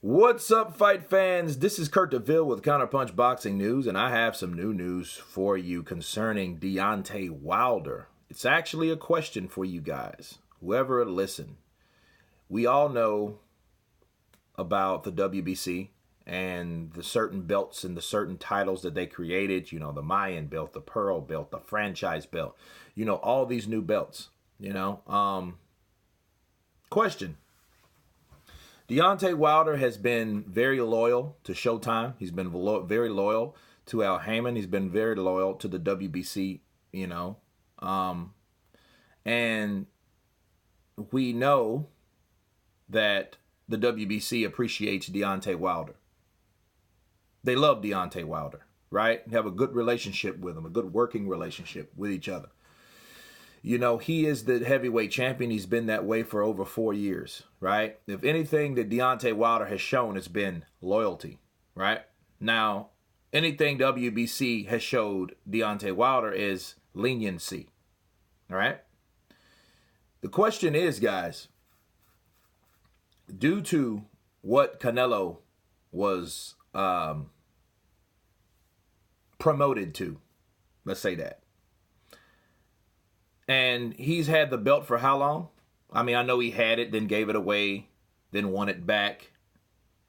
What's up, fight fans? This is Kurt DeVille with Counterpunch Boxing News, and I have some new news for you concerning Deontay Wilder. It's actually a question for you guys, whoever listen. We all know about the WBC and the certain belts and the certain titles that they created, the Mayan belt, the Pearl belt, the franchise belt, all these new belts, Question. Deontay Wilder has been very loyal to Showtime. He's been very loyal to Al Heyman. He's been very loyal to the WBC, and we know that the WBC appreciates Deontay Wilder. They love Deontay Wilder, right? They have a good relationship with him, a good working relationship with each other. He is the heavyweight champion. He's been that way for over 4 years, right? If anything that Deontay Wilder has shown, it's been loyalty, right? Now, anything WBC has showed Deontay Wilder is leniency, all right? The question is, guys, due to what Canelo was promoted to, let's say that, and he's had the belt for how long? I mean, I know he had it, then gave it away, then won it back.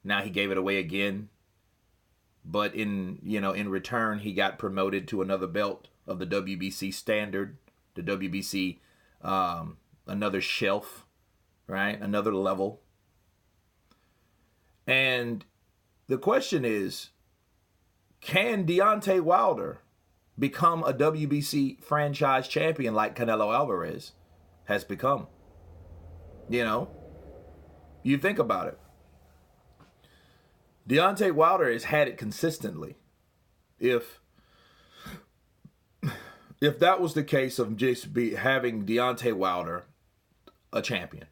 Now he gave it away again. But in return, he got promoted to another belt of the WBC standard, the WBC, another shelf, right? Another level. And the question is, can Deontay Wilder become a WBC franchise champion like Canelo Alvarez has become? You think about it. Deontay Wilder has had it consistently. If that was the case of just having Deontay Wilder a champion,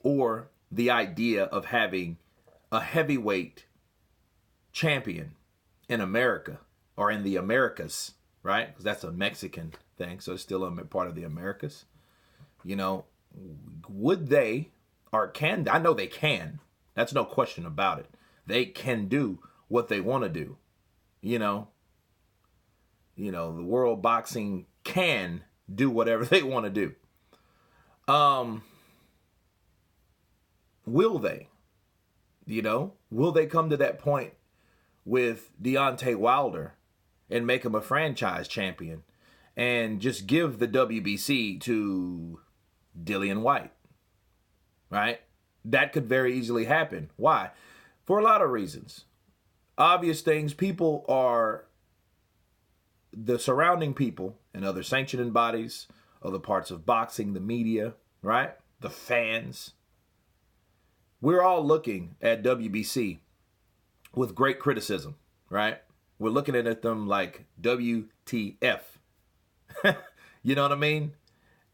or the idea of having a heavyweight champion in America, or in the Americas, right? Because that's a Mexican thing, so it's still a part of the Americas. Would they, or can, I know they can. That's no question about it. They can do what they want to do. The world boxing can do whatever they want to do. Will they? Will they come to that point with Deontay Wilder and make him a franchise champion and just give the WBC to Dillian White, right? That could very easily happen. Why? For a lot of reasons. Obvious things. People are, the surrounding people and other sanctioning bodies, other parts of boxing, the media, right? The fans. We're all looking at WBC with great criticism, right? We're looking at them like WTF. You know what I mean?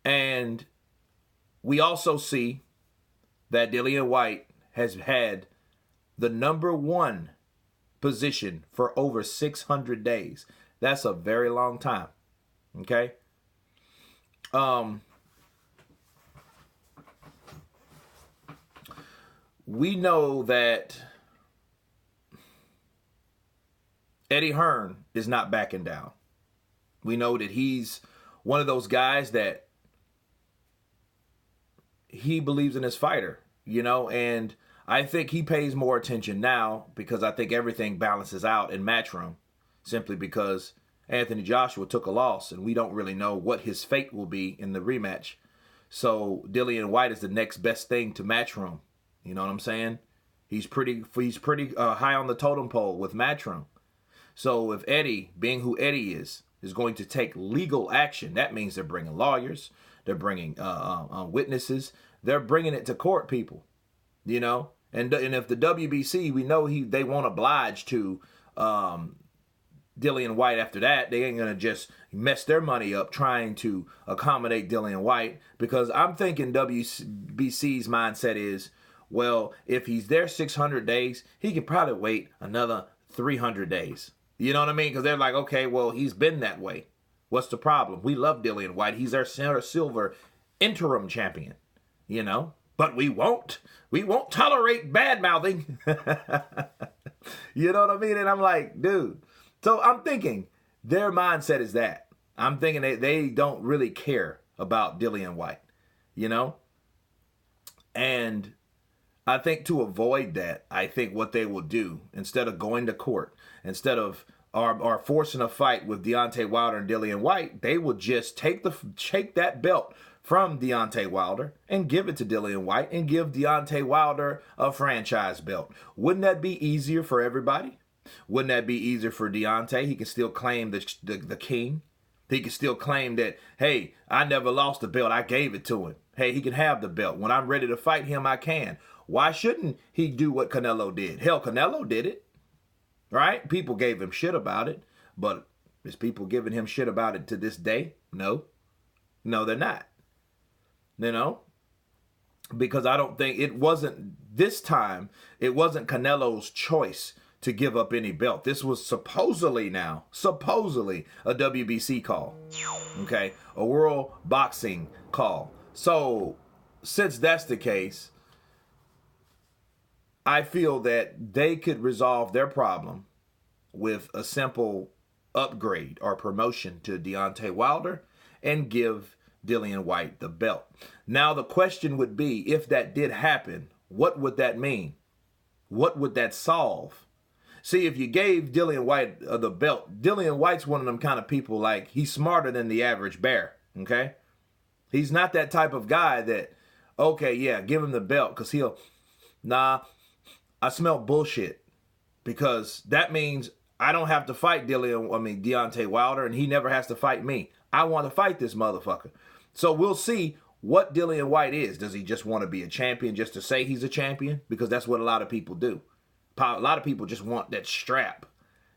And we also see that Dillian White has had the #1 position for over 600 days. That's a very long time. Okay? We know that Eddie Hearn is not backing down. We know that he's one of those guys that he believes in his fighter, and I think he pays more attention now because I think everything balances out in Matchroom, simply because Anthony Joshua took a loss and we don't really know what his fate will be in the rematch. So Dillian White is the next best thing to Matchroom. You know what I'm saying? He's pretty high on the totem pole with Matchroom. So if Eddie, being who Eddie is going to take legal action, that means they're bringing lawyers, they're bringing witnesses, they're bringing it to court, people, And if the WBC, we know they won't oblige to Dillian White after that. They ain't gonna just mess their money up trying to accommodate Dillian White, because I'm thinking WBC's mindset is, well, if he's there 600 days, he could probably wait another 300 days. You know what I mean? Because they're like, okay, well, he's been that way. What's the problem? We love Dillian White. He's our silver interim champion, but we won't tolerate bad mouthing. You know what I mean? And I'm like, dude. So I'm thinking their mindset is that. I'm thinking they don't really care about Dillian Whyte, you know? And I think to avoid that, I think what they will do, instead of going to court, instead of or forcing a fight with Deontay Wilder and Dillian Whyte, they will just take that belt from Deontay Wilder and give it to Dillian Whyte and give Deontay Wilder a franchise belt. Wouldn't that be easier for everybody? Wouldn't that be easier for Deontay? He can still claim the king. He can still claim that, hey, I never lost the belt. I gave it to him. Hey, he can have the belt. When I'm ready to fight him, I can. Why shouldn't he do what Canelo did? Hell, Canelo did it, right? People gave him shit about it, but is people giving him shit about it to this day? No. No, they're not. You know? Because I don't think this time, it wasn't Canelo's choice to give up any belt. This was supposedly a WBC call. Okay? A world boxing call. So, since that's the case, I feel that they could resolve their problem with a simple upgrade or promotion to Deontay Wilder and give Dillian Whyte the belt. Now, the question would be, if that did happen, what would that mean? What would that solve? See, if you gave Dillian Whyte the belt, Dillian Whyte's one of them kind of people, like, he's smarter than the average bear, okay? He's not that type of guy that, okay, yeah, give him the belt, because I smell bullshit, because that means I don't have to fight Deontay Wilder, and he never has to fight me. I want to fight this motherfucker. So we'll see what Dillian Whyte is. Does he just want to be a champion just to say he's a champion? Because that's what a lot of people do. A lot of people just want that strap,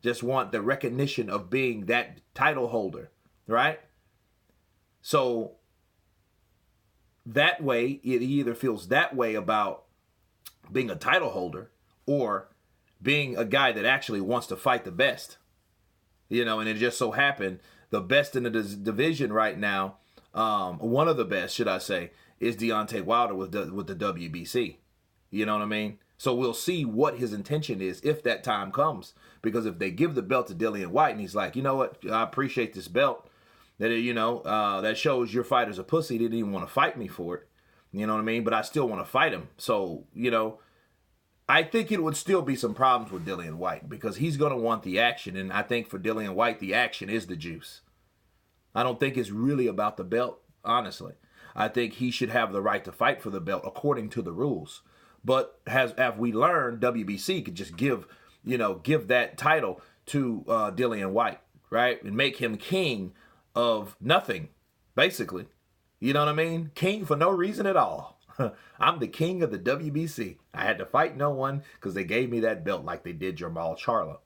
just want the recognition of being that title holder, right? So that way, it either feels that way about being a title holder or being a guy that actually wants to fight the best. You know, and it just so happened the best in the division right now, one of the best, should I say, is Deontay Wilder with the WBC. You know what I mean? So we'll see what his intention is if that time comes. Because if they give the belt to Dillian Whyte and he's like, you know what, I appreciate this belt. That shows your fighter's a pussy. He didn't even want to fight me for it. You know what I mean? But I still want to fight him. So, I think it would still be some problems with Dillian Whyte because he's going to want the action. And I think for Dillian Whyte, the action is the juice. I don't think it's really about the belt, honestly. I think he should have the right to fight for the belt according to the rules. But as we learned, WBC could just give that title to Dillian Whyte, right? And make him king of nothing, basically. You know what I mean? King for no reason at all. I'm the king of the WBC. I had to fight no one because they gave me that belt like they did Jermall Charlo.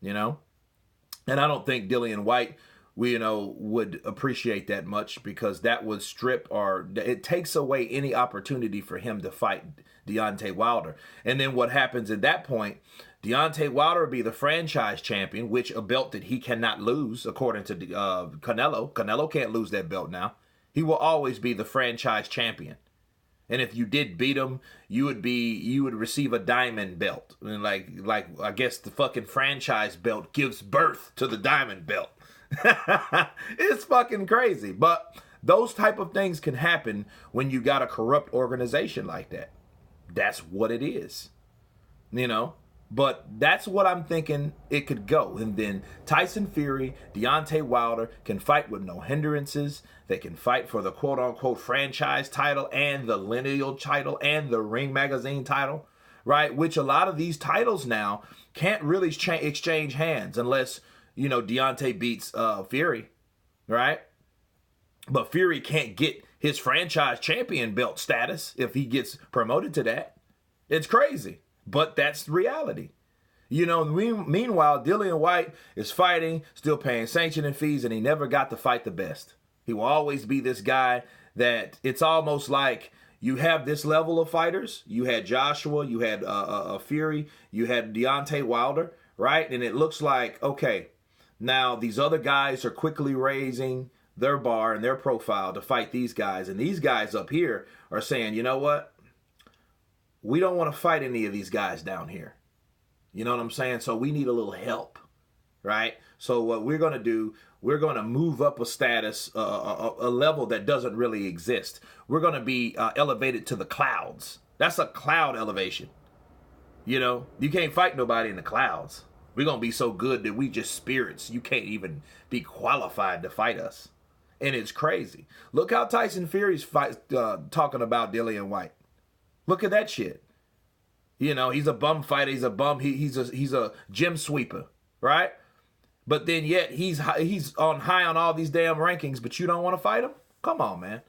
And I don't think Dillian Whyte, would appreciate that much because that would strip or it takes away any opportunity for him to fight Deontay Wilder. And then what happens at that point, Deontay Wilder will be the franchise champion, which a belt that he cannot lose according to Canelo. Canelo can't lose that belt now. He will always be the franchise champion. And if you did beat him, you would receive a diamond belt. And like I guess the fucking franchise belt gives birth to the diamond belt. It's fucking crazy. But those type of things can happen when you got a corrupt organization like that. That's what it is. But that's what I'm thinking it could go. And then Tyson Fury, Deontay Wilder can fight with no hindrances. They can fight for the quote-unquote franchise title and the lineal title and the Ring Magazine title, right? Which a lot of these titles now can't really exchange hands unless, Deontay beats Fury, right? But Fury can't get his franchise champion belt status if he gets promoted to that. It's crazy. But that's reality. Meanwhile, Dillian Whyte is fighting, still paying sanctioning fees, and he never got to fight the best. He will always be this guy that it's almost like you have this level of fighters. You had Joshua, you had Fury, you had Deontay Wilder, right? And it looks like, okay, now these other guys are quickly raising their bar and their profile to fight these guys. And these guys up here are saying, you know what? we don't want to fight any of these guys down here. You know what I'm saying? So we need a little help, right? So what we're going to do, we're going to move up a status, a level that doesn't really exist. We're going to be elevated to the clouds. That's a cloud elevation. You know, you can't fight nobody in the clouds. We're going to be so good that we just spirits. You can't even be qualified to fight us. And it's crazy. Look how Tyson Fury's talking about Dillian White. Look at that shit. You know, he's a bum fighter. He's a bum. He's a gym sweeper, right? But then yet he's on high on all these damn rankings, but you don't want to fight him? Come on, man.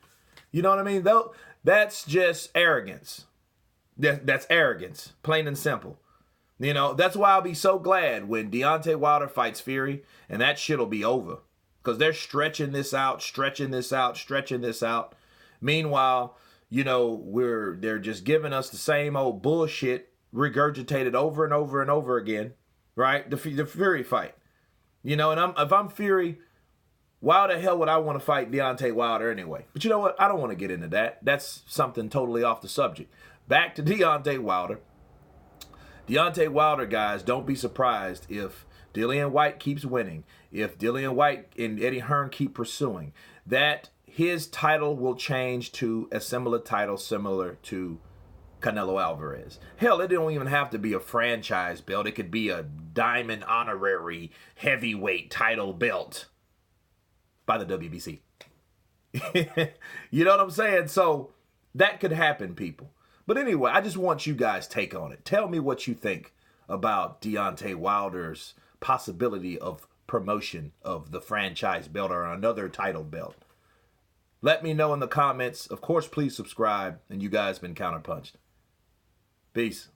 You know what I mean? Though that's just arrogance. That's arrogance, plain and simple. You know, that's why I'll be so glad when Deontay Wilder fights Fury, and that shit'll be over. Because they're stretching this out. Meanwhile, you know, they're just giving us the same old bullshit regurgitated over and over and over again, right? The Fury fight. You know, and if I'm Fury, why the hell would I want to fight Deontay Wilder anyway? But you know what? I don't want to get into that. That's something totally off the subject. Back to Deontay Wilder. Deontay Wilder, guys, don't be surprised if Dillian White keeps winning, if Dillian White and Eddie Hearn keep pursuing, that his title will change to a similar title similar to Canelo Alvarez. Hell, it don't even have to be a franchise belt. It could be a diamond honorary heavyweight title belt by the WBC. You know what I'm saying? So that could happen, people. But anyway, I just want you guys' take on it. Tell me what you think about Deontay Wilder's possibility of promotion of the franchise belt or another title belt. Let me know in the comments. Of course, please subscribe. And you guys been counterpunched. Peace.